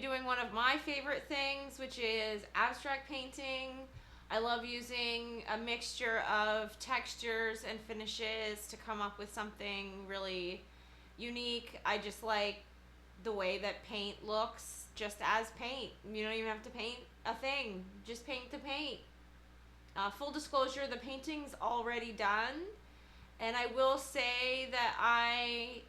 doing one of my favorite things, which is abstract painting. I love using a mixture of textures and finishes to come up with something really unique. I just like the way that paint looks just as paint. You don't even have to paint a thing, just paint the paint. Full disclosure, the painting's already done, and I will say that I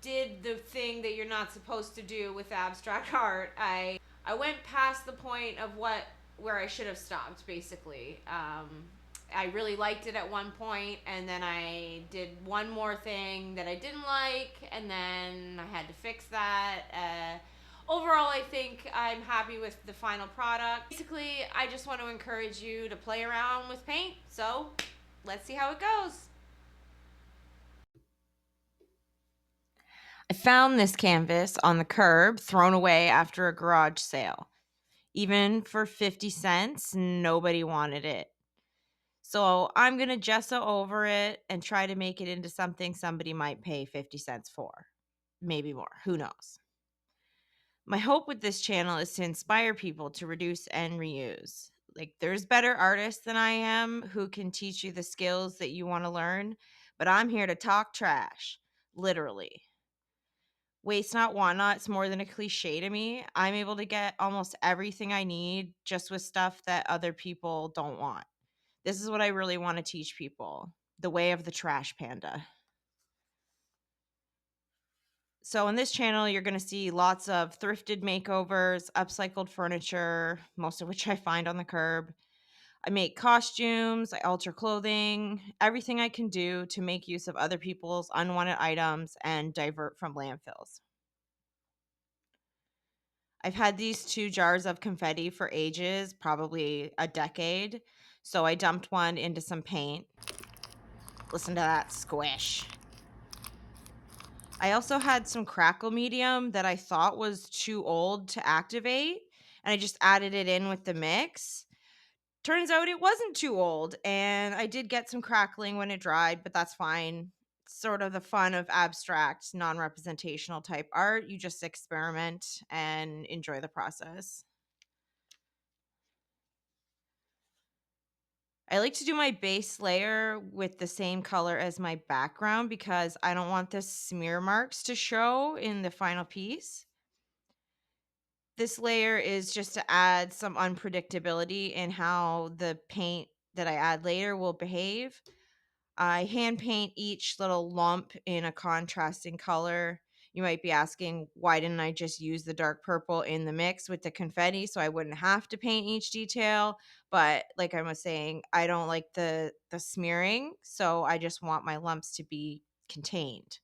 did the thing that you're not supposed to do with abstract art. I went past the point of where I should have stopped. Basically, I really liked it at one point, and then I did one more thing that I didn't like, and then I had to fix that. Overall, I think I'm happy with the final product. Basically, I just want to encourage you to play around with paint. So, let's see how it goes. I found this canvas on the curb, thrown away after a garage sale. Even for 50 cents, nobody wanted it. So I'm going to gesso over it and try to make it into something somebody might pay 50 cents for. Maybe more. Who knows? My hope with this channel is to inspire people to reduce and reuse. Like, there's better artists than I am who can teach you the skills that you want to learn, but I'm here to talk trash, literally. Waste not, want not. It's more than a cliche to me. I'm able to get almost everything I need just with stuff that other people don't want. This is what I really want to teach people, the way of the trash panda. So on this channel, you're going to see lots of thrifted makeovers, upcycled furniture, most of which I find on the curb. I make costumes, I alter clothing, everything I can do to make use of other people's unwanted items and divert from landfills. I've had these 2 jars of confetti for ages, probably a decade. So I dumped one into some paint. Listen to that squish. I also had some crackle medium that I thought was too old to activate, and I just added it in with the mix. Turns out it wasn't too old, and I did get some crackling when it dried, but that's fine. Sort of the fun of abstract, non representational type art. You just experiment and enjoy the process. I like to do my base layer with the same color as my background because I don't want the smear marks to show in the final piece. This layer is just to add some unpredictability in how the paint that I add later will behave. I hand paint each little lump in a contrasting color. You might be asking, why didn't I just use the dark purple in the mix with the confetti so I wouldn't have to paint each detail? But like I was saying, I don't like the smearing, so I just want my lumps to be contained.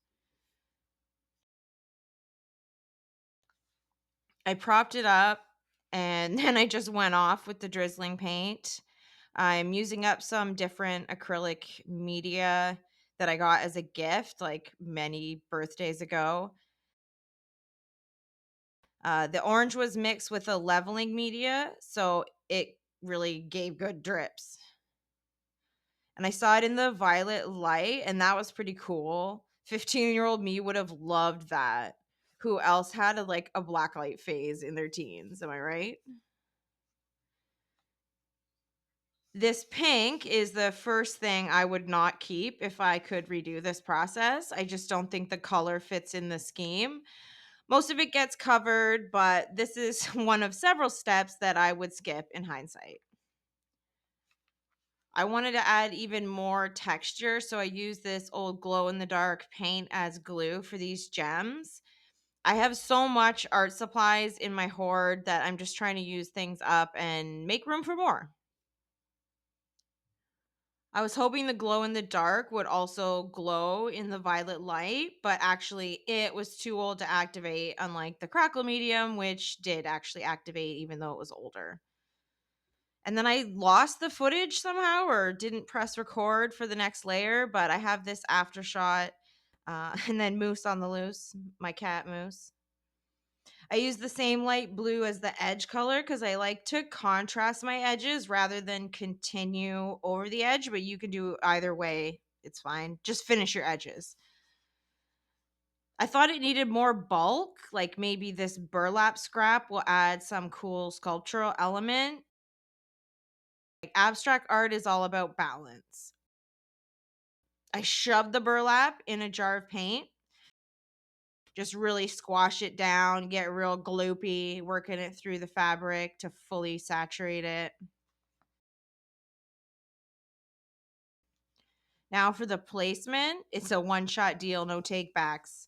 I propped it up and then I just went off with the drizzling paint. I'm using up some different acrylic media that I got as a gift like many birthdays ago. The orange was mixed with a leveling media, so it really gave good drips. And I saw it in the violet light, and that was pretty cool. 15-year-old me would have loved that. Who else had a black light phase in their teens? Am I right? This pink is the first thing I would not keep if I could redo this process. I just don't think the color fits in the scheme. Most of it gets covered, but this is one of several steps that I would skip in hindsight. I wanted to add even more texture, so I used this old glow in the dark paint as glue for these gems. I have so much art supplies in my hoard that I'm just trying to use things up and make room for more. I was hoping the glow in the dark would also glow in the violet light, but actually it was too old to activate, unlike the crackle medium, which did actually activate even though it was older. And then I lost the footage somehow or didn't press record for the next layer, but I have this after shot. And then Moose on the loose, my cat Moose. I use the same light blue as the edge color because I like to contrast my edges rather than continue over the edge, but you can do either way. It's fine. Just finish your edges. I thought it needed more bulk, like maybe this burlap scrap will add some cool sculptural element. Like abstract art is all about balance. I shoved the burlap in a jar of paint, just really squash it down, get real gloopy, working it through the fabric to fully saturate it. Now for the placement, it's a one-shot deal, no take backs.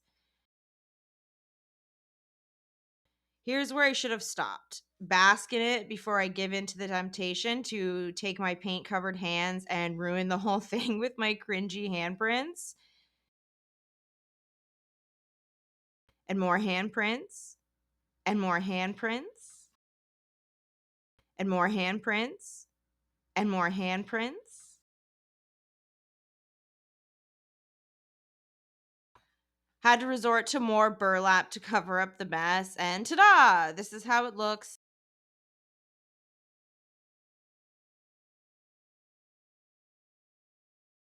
Here's where I should have stopped. Bask in it before I give in to the temptation to take my paint covered hands and ruin the whole thing with my cringy handprints. And more handprints. And more handprints. And more handprints. And more handprints. Had to resort to more burlap to cover up the mess. And ta da! This is how it looks.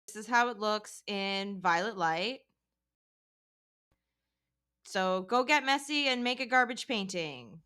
This is how it looks in violet light. So go get messy and make a garbage painting.